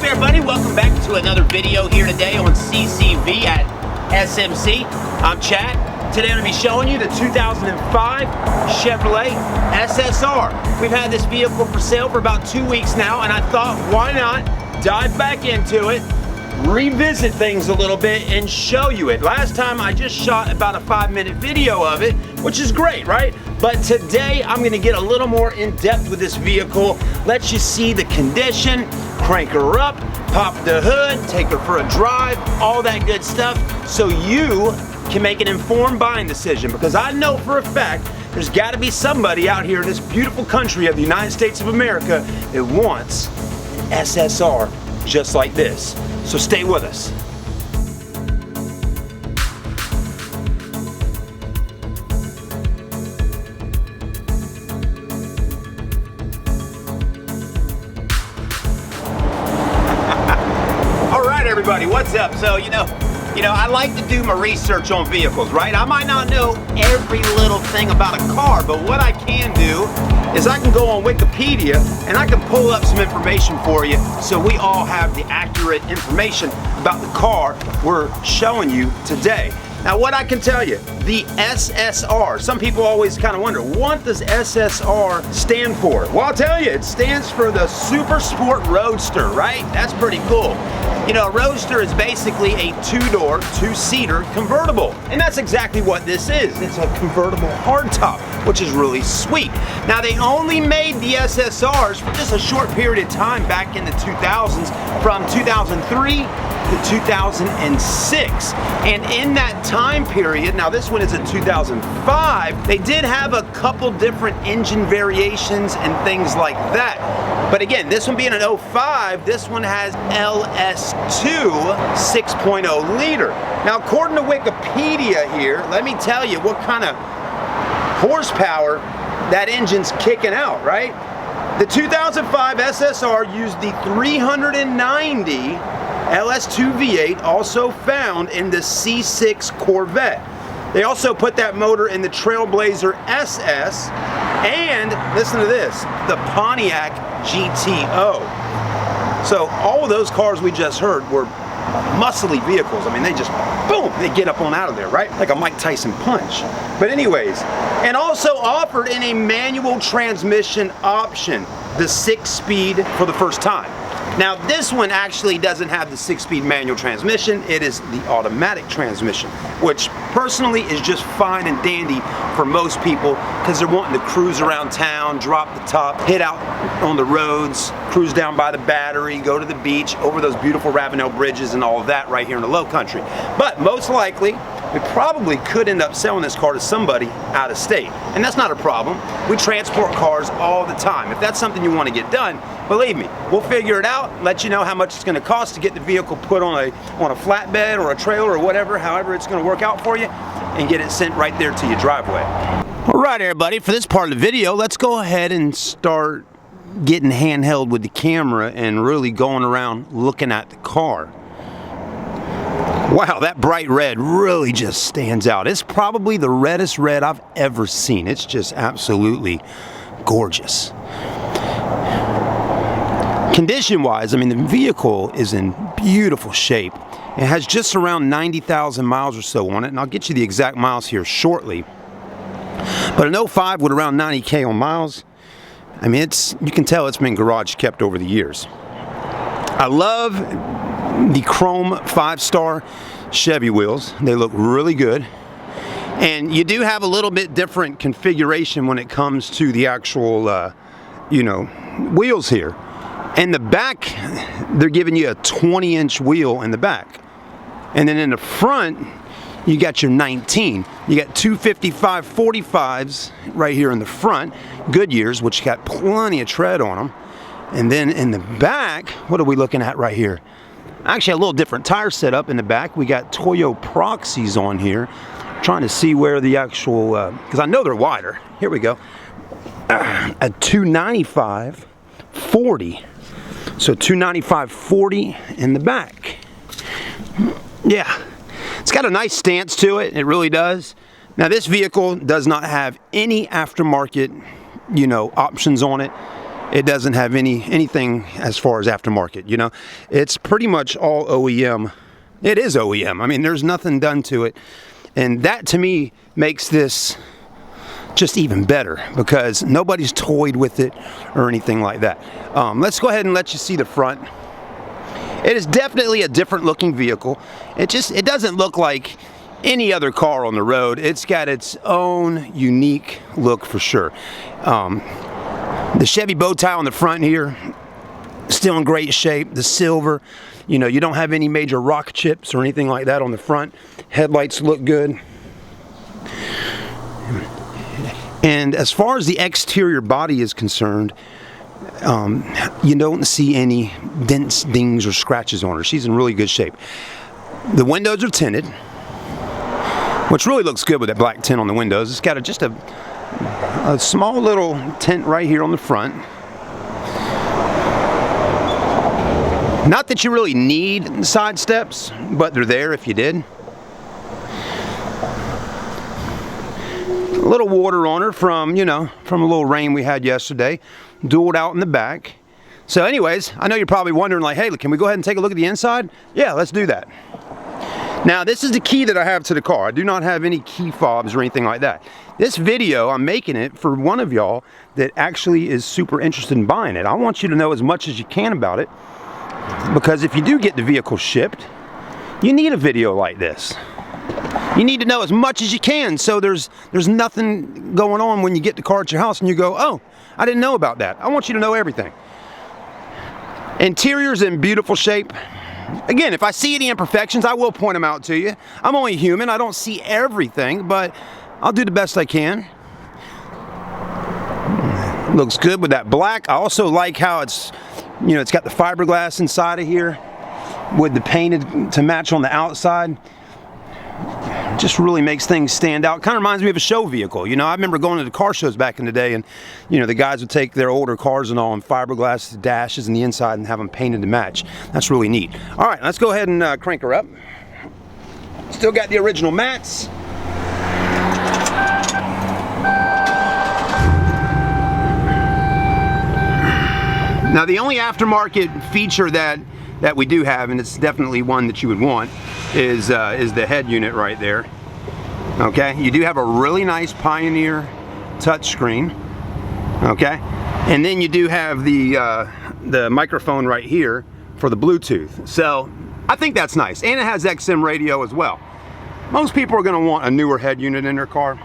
everybody, welcome back to another video here today on CCV at SMC. I'm Chad. Today I'm going to be showing you the 2005 Chevrolet SSR. We've had this vehicle for sale for about 2 weeks now, and I thought, why not dive back into it, revisit things a little bit, and show you it. Last time I just shot about a 5-minute video of it, which is great, right? But today I'm going to get a little more in depth with this vehicle, let you see the condition, crank her up, pop the hood, take her for a drive, all that good stuff, so you can make an informed buying decision. Because I know for a fact there's got to be somebody out here in this beautiful country of the United States of America that wants an SSR just like this. So stay with us. Everybody, what's up? So, you know, I like to do my research on vehicles, right? I might not know every little thing about a car, but what I can do is I can go on Wikipedia and I can pull up some information for you so we all have the accurate information about the car we're showing you today. Now, what I can tell you, the SSR, some people always kind of wonder, what does SSR stand for? Well, I'll tell you, it stands for the Super Sport Roadster, right? That's pretty cool. You know, a Roadster is basically a two-door, two-seater convertible. And that's exactly what this is. It's a convertible hardtop, which is really sweet. Now, they only made the SSRs for just a short period of time back in the 2000s, from 2003 to 2006. And in that time period, now this one is in 2005, they did have a couple different engine variations and things like that. But again, this one being an 05, this one has LS2 6.0 liter. Now, according to Wikipedia here, let me tell you what kind of horsepower that engine's kicking out, right? The 2005 SSR used the 390 LS2 V8, also found in the C6 Corvette. They also put that motor in the Trailblazer SS, and listen to this, the Pontiac GTO. So all of those cars we just heard were muscly vehicles. I mean, they just, boom, they get up on out of there, right? Like a Mike Tyson punch. But anyways, and also offered in a manual transmission option, the 6-speed for the first time. Now, this one actually doesn't have the 6-speed manual transmission. It is the automatic transmission, which personally is just fine and dandy for most people because they're wanting to cruise around town, drop the top, hit out on the roads, cruise down by the Battery, go to the beach, over those beautiful Ravenel bridges and all of that right here in the Low Country. But most likely, we probably could end up selling this car to somebody out of state. And that's not a problem. We transport cars all the time. If that's something you want to get done, believe me, we'll figure it out, let you know how much it's going to cost to get the vehicle put on a flatbed or a trailer or whatever, however it's going to work out for you, and get it sent right there to your driveway. All right, everybody, for this part of the video, let's go ahead and start getting handheld with the camera and really going around looking at the car. Wow, that bright red really just stands out. It's probably the reddest red I've ever seen. It's just absolutely gorgeous. Condition-wise, I mean, the vehicle is in beautiful shape. It has just around 90,000 miles or so on it, and I'll get you the exact miles here shortly. But an 05 with around 90K on miles, I mean, you can tell it's been garage kept over the years. I love the chrome 5-star Chevy wheels. They look really good. And you do have a little bit different configuration when it comes to the actual, wheels here. In the back, they're giving you a 20-inch wheel in the back. And then in the front, you got your 19. You got two 55/45s right here in the front, Goodyears, which got plenty of tread on them. And then in the back, what are we looking at right here? Actually, a little different tire setup in the back. We got Toyo Proxies on here. Trying to see where the actual, because I know they're wider. Here we go. A 295/40. So 295/40 in the back. Yeah, it's got a nice stance to it. It really does. Now, this vehicle does not have any aftermarket, options on it. it doesn't have anything as far as aftermarket, you know. It's pretty much all OEM. It is OEM. I mean, there's nothing done to it. And that to me makes this just even better because nobody's toyed with it or anything like that. Let's go ahead and let you see the front. It is definitely a different looking vehicle. It doesn't look like any other car on the road. It's got its own unique look for sure. The Chevy bow tie on the front here, still in great shape. The silver, you know, you don't have any major rock chips or anything like that on the front. Headlights look good. And as far as the exterior body is concerned, you don't see any dents, dings, or scratches on her. She's in really good shape. The windows are tinted, which really looks good with that black tint on the windows. It's got just a small little tint right here on the front. Not that you really need side steps, but they're there if you did. A little water on her from a little rain we had yesterday. Dualed out in the back. So anyways, I know you're probably wondering like, hey, can we go ahead and take a look at the inside? Yeah, let's do that. Now, this is the key that I have to the car. I do not have any key fobs or anything like that. This video, I'm making it for one of y'all that actually is super interested in buying it. I want you to know as much as you can about it, because if you do get the vehicle shipped, you need a video like this. You need to know as much as you can so there's nothing going on when you get the car at your house and you go, oh, I didn't know about that. I want you to know everything. Interior's in beautiful shape. Again, if I see any imperfections, I will point them out to you. I'm only human. I don't see everything, but I'll do the best I can. Looks good with that black. I also like how it's got the fiberglass inside of here with the painted to match on the outside. Just really makes things stand out. Kind of reminds me of a show vehicle. You know, I remember going to the car shows back in the day, and the guys would take their older cars and all and fiberglass dashes in the inside and have them painted to match. That's really neat. All right, let's go ahead and crank her up. Still got the original mats. Now, the only aftermarket feature that we do have, and it's definitely one that you would want, is the head unit right there. Okay, you do have a really nice Pioneer touchscreen. Okay, and then you do have the microphone right here for the Bluetooth. So I think that's nice, and it has XM radio as well. Most people are going to want a newer head unit in their car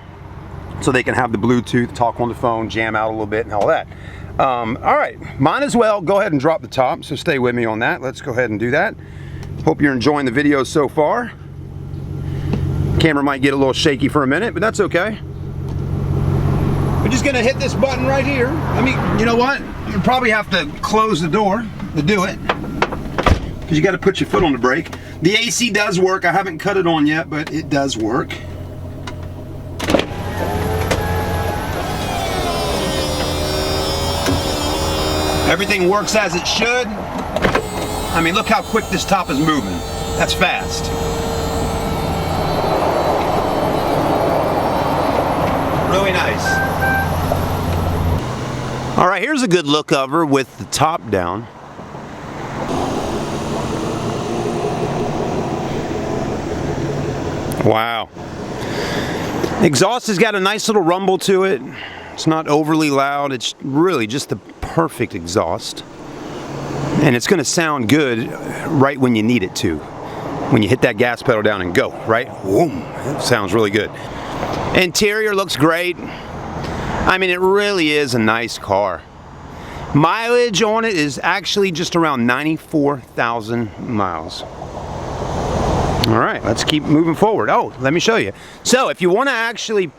so they can have the Bluetooth, talk on the phone, jam out a little bit, and all that. All right, might as well go ahead and drop the top, so stay with me on that. Let's go ahead and do that. Hope you're enjoying the video so far. Camera might get a little shaky for a minute, but that's okay. We're just gonna hit this button right here. I mean, you know what? You probably have to close the door to do it, because you got to put your foot on the brake. The AC does work. I haven't cut it on yet, but it does work. Everything works as it should. I mean, look how quick this top is moving. That's fast. Really nice. All right, here's a good look of her with the top down. Wow. Exhaust has got a nice little rumble to it. It's not overly loud. It's really just the perfect exhaust. And it's going to sound good right when you need it to. When you hit that gas pedal down and go, right? Boom. It sounds really good. Interior looks great. I mean, it really is a nice car. Mileage on it is actually just around 94,000 miles. All right, let's keep moving forward. Oh, let me show you. So if you want to actually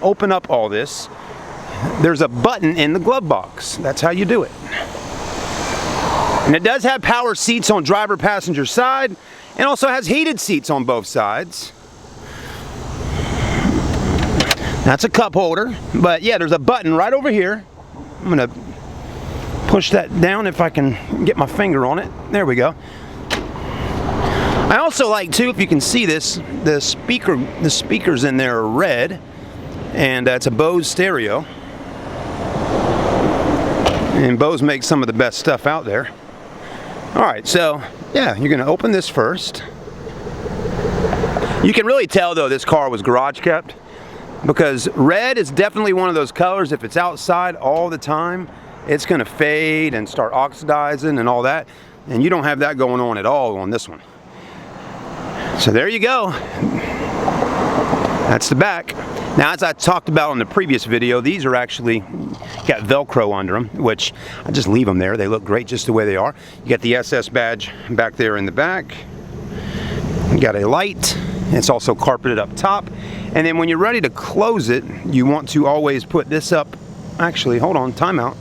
open up all this, there's a button in the glove box. That's how you do it. And it does have power seats on driver passenger side, and also has heated seats on both sides. That's a cup holder, but yeah, there's a button right over here. I'm gonna push that down if I can get my finger on it. There we go. I also like too, if you can see this, the speakers in there are red, and it's a Bose stereo. And Bose makes some of the best stuff out there. All right, so yeah, you're gonna open this first. You can really tell though this car was garage kept, because red is definitely one of those colors, if it's outside all the time, it's gonna fade and start oxidizing and all that. And you don't have that going on at all on this one. So there you go. That's the back. Now, as I talked about on the previous video, these are actually got Velcro under them, which I just leave them there. They look great just the way they are. You got the SS badge back there in the back. You got a light. It's also carpeted up top. And then when you're ready to close it, you want to always put this up. Actually, hold on, timeout.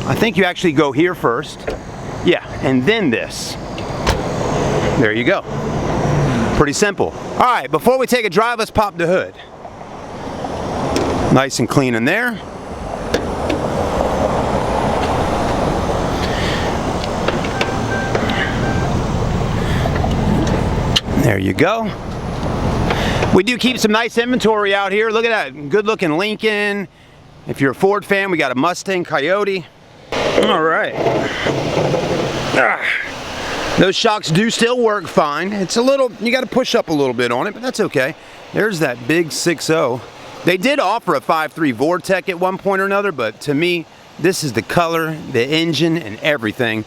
I think you actually go here first. Yeah, and then this. There you go. Pretty simple. All right, before we take a drive, let's pop the hood. Nice and clean in there. There you go. We do keep some nice inventory out here. Look at that good looking Lincoln. If you're a Ford fan, we got a Mustang Coyote. All right. Those shocks do still work fine. It's a little, you got to push up a little bit on it, but that's okay. There's that big 6.0. They did offer a 5.3 Vortec at one point or another, but to me, this is the color, the engine, and everything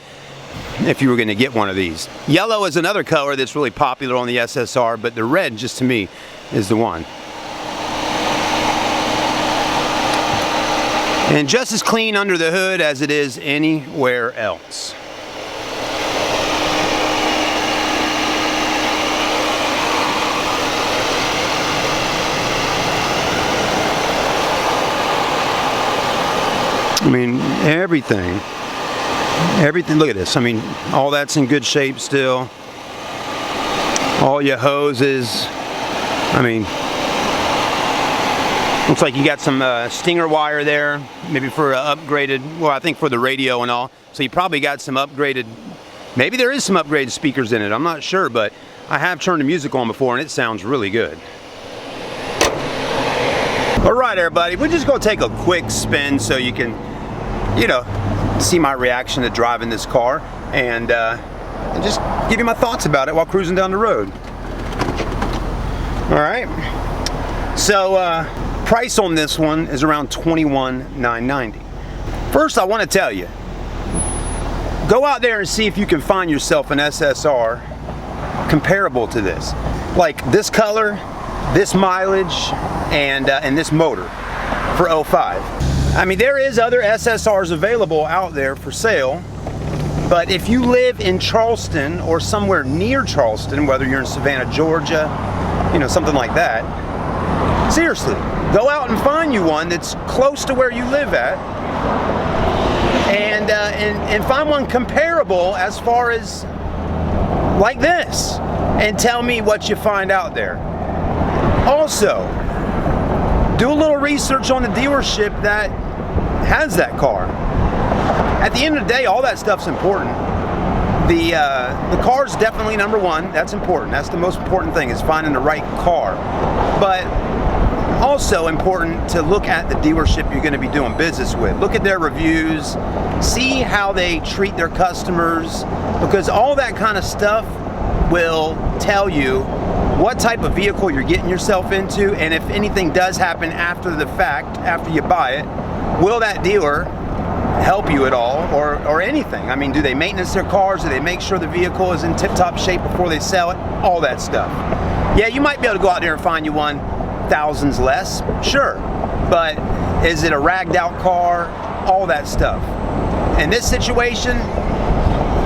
if you were going to get one of these. Yellow is another color that's really popular on the SSR, but the red, just to me, is the one. And just as clean under the hood as it is anywhere else. I mean, everything, look at this. I mean, all that's in good shape still. All your hoses. I mean, looks like you got some stinger wire there, maybe for upgraded, well, I think for the radio and all. So you probably got some upgraded, maybe there is some upgraded speakers in it, I'm not sure, but I have turned the music on before and it sounds really good. All right, everybody, we're just gonna take a quick spin so you can, you know, see my reaction to driving this car and just give you my thoughts about it while cruising down the road. All right, so price on this one is around $21,990. First, I want to tell you, go out there and see if you can find yourself an SSR comparable to this, like this color, this mileage, and this motor for 05. I mean, there is other SSRs available out there for sale, but if you live in Charleston or somewhere near Charleston, whether you're in Savannah, Georgia, you know, something like that, seriously, go out and find you one that's close to where you live at, and find one comparable as far as like this, and tell me what you find out there. Also, do a little research on the dealership that has that car. At the end of the day, all that stuff's important. The car's definitely number one. That's important. That's the most important thing, is finding the right car. But also important to look at the dealership you're going to be doing business with. Look at their reviews. See how they treat their customers, because all that kind of stuff will tell you what type of vehicle you're getting yourself into, and if anything does happen after the fact, after you buy it, will that dealer help you at all, or anything? I mean, do they maintenance their cars? Do they make sure the vehicle is in tip-top shape before they sell it? All that stuff. Yeah, you might be able to go out there and find you one thousands less, sure, but is it a ragged out car? All that stuff. In this situation,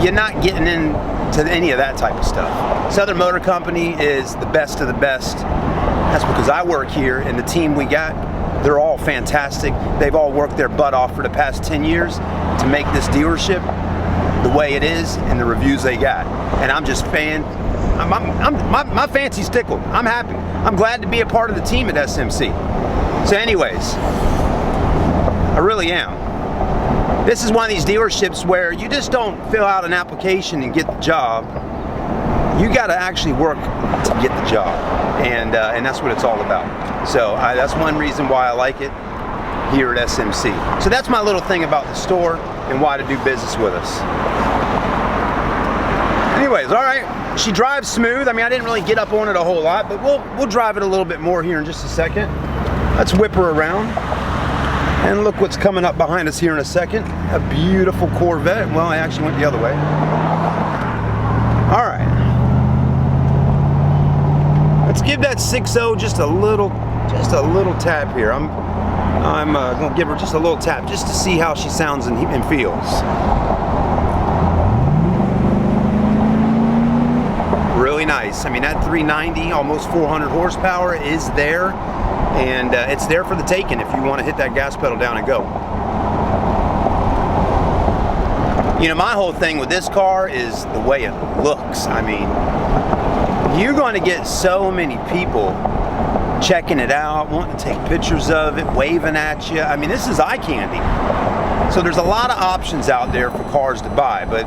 you're not getting into any of that type of stuff. Southern Motor Company is the best of the best. That's because I work here, and the team we got, they're all fantastic. They've all worked their butt off for the past 10 years to make this dealership the way it is and the reviews they got. And I'm just my fancy's tickled. I'm happy. I'm glad to be a part of the team at SMC. So anyways, I really am. This is one of these dealerships where you just don't fill out an application and get the job. You got to actually work to get the job, and that's what it's all about. So that's one reason why I like it. here at SMC. So that's my little thing about the store and why to do business with us. Anyways, all right, she drives smooth. I mean, I didn't really get up on it a whole lot, but we'll drive it a little bit more here in just a second. Let's whip her around. And look what's coming up behind us here in a second. A beautiful Corvette. Well, I actually went the other way. All right. Let's give that 6.0 just a little tap here. I'm gonna give her just a little tap just to see how she sounds and feels. Really nice. I mean, that 390, almost 400 horsepower is there. And it's there for the taking if you want to hit that gas pedal down and go. You know, my whole thing with this car is the way it looks. I mean, you're going to get so many people checking it out, wanting to take pictures of it, waving at you. I mean, this is eye candy. So there's a lot of options out there for cars to buy, but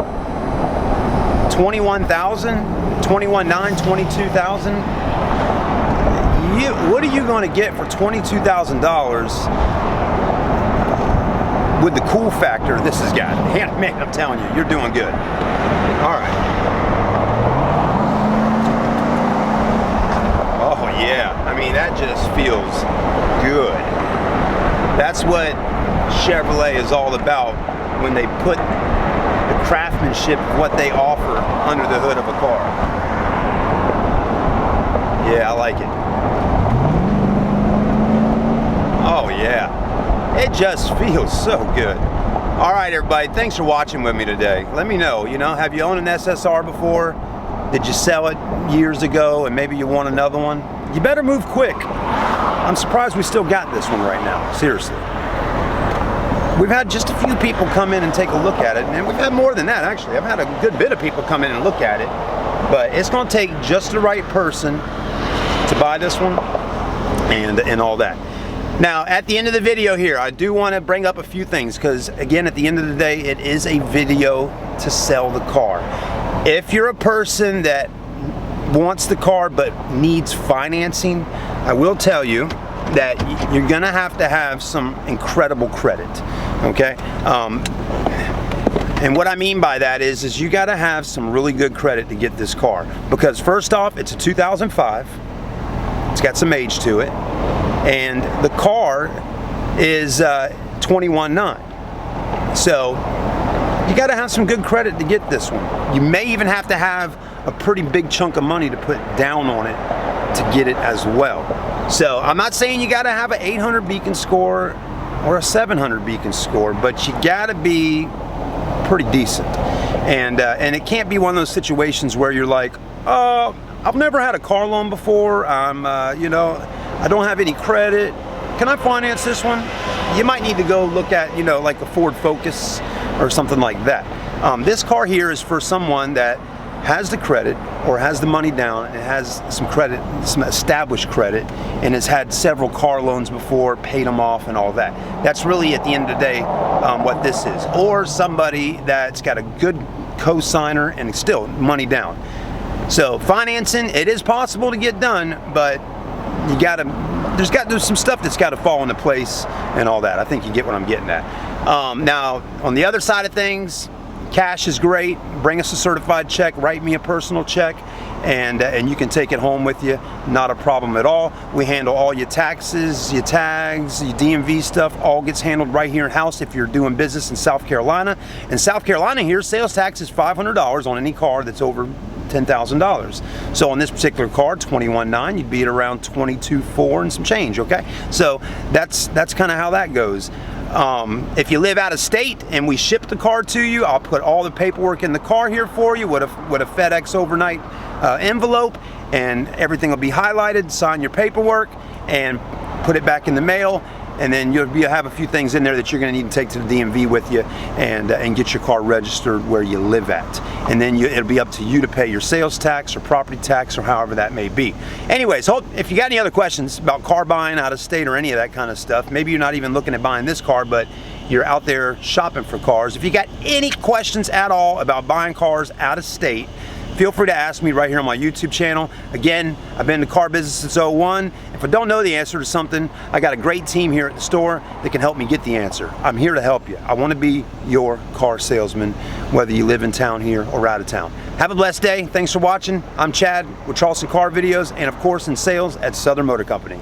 21,000, 21,900, 22,000. What are you going to get for $22,000 with the cool factor this has got? Man, I'm telling you, you're doing good. All right. Oh yeah, I mean, that just feels good. That's what Chevrolet is all about when they put the craftsmanship of what they offer under the hood of a car. Yeah, I like it. Oh yeah, it just feels so good. All right, everybody, thanks for watching with me today. Let me know, have you owned an SSR before? Did you sell it years ago and maybe you want another one? You better move quick. I'm surprised we still got this one right now, seriously. We've had just a few people come in and take a look at it, and we've had more than that, actually. I've had a good bit of people come in and look at it, but it's gonna take just the right person to buy this one and all that. Now, at the end of the video here, I do want to bring up a few things because, again, at the end of the day, it is a video to sell the car. If you're a person that wants the car but needs financing, I will tell you that you're going to have some incredible credit, okay? And what I mean by that is you got to have some really good credit to get this car. Because first off, it's a 2005. It's got some age to it. And the car is 21.9. So you got to have some good credit to get this one. You may even have to have a pretty big chunk of money to put down on it to get it as well. So I'm not saying you got to have an 800 beacon score or a 700 beacon score, but you got to be pretty decent. And it can't be one of those situations where you're like, oh, I've never had a car loan before. I don't have any credit. Can I finance this one? You might need to go look at, like a Ford Focus or something like that. This car here is for someone that has the credit or has the money down and has some credit, some established credit, and has had several car loans before, paid them off and all that. That's really, at the end of the day, what this is. Or somebody that's got a good co-signer and still money down. So financing, it is possible to get done, but there's some stuff that's got to fall into place and all that. I think you get what I'm getting at. Now, on the other side of things, cash is great. Bring us a certified check, write me a personal check, and you can take it home with you. Not a problem at all. We handle all your taxes, your tags, your DMV stuff. All gets handled right here in house if you're doing business in South Carolina. In South Carolina here, sales tax is $500 on any car that's over $10,000. So on this particular car, 21.9, you'd be at around 22.4 and some change, okay? So that's kind of how that goes. If you live out of state and we ship the car to you, I'll put all the paperwork in the car here for you with a FedEx overnight envelope, and everything will be highlighted. Sign your paperwork and put it back in the mail, and then you'll have a few things in there that you're going to need to take to the DMV with you and get your car registered where you live at. And then it'll be up to you to pay your sales tax or property tax or however that may be. Anyways, if you got any other questions about car buying out of state or any of that kind of stuff, maybe you're not even looking at buying this car, but you're out there shopping for cars. If you got any questions at all about buying cars out of state, feel free to ask me right here on my YouTube channel. Again, I've been in the car business since '01. If I don't know the answer to something, I got a great team here at the store that can help me get the answer. I'm here to help you. I want to be your car salesman, whether you live in town here or out of town. Have a blessed day. Thanks for watching. I'm Chad with Charleston Car Videos and of course in sales at Southern Motor Company.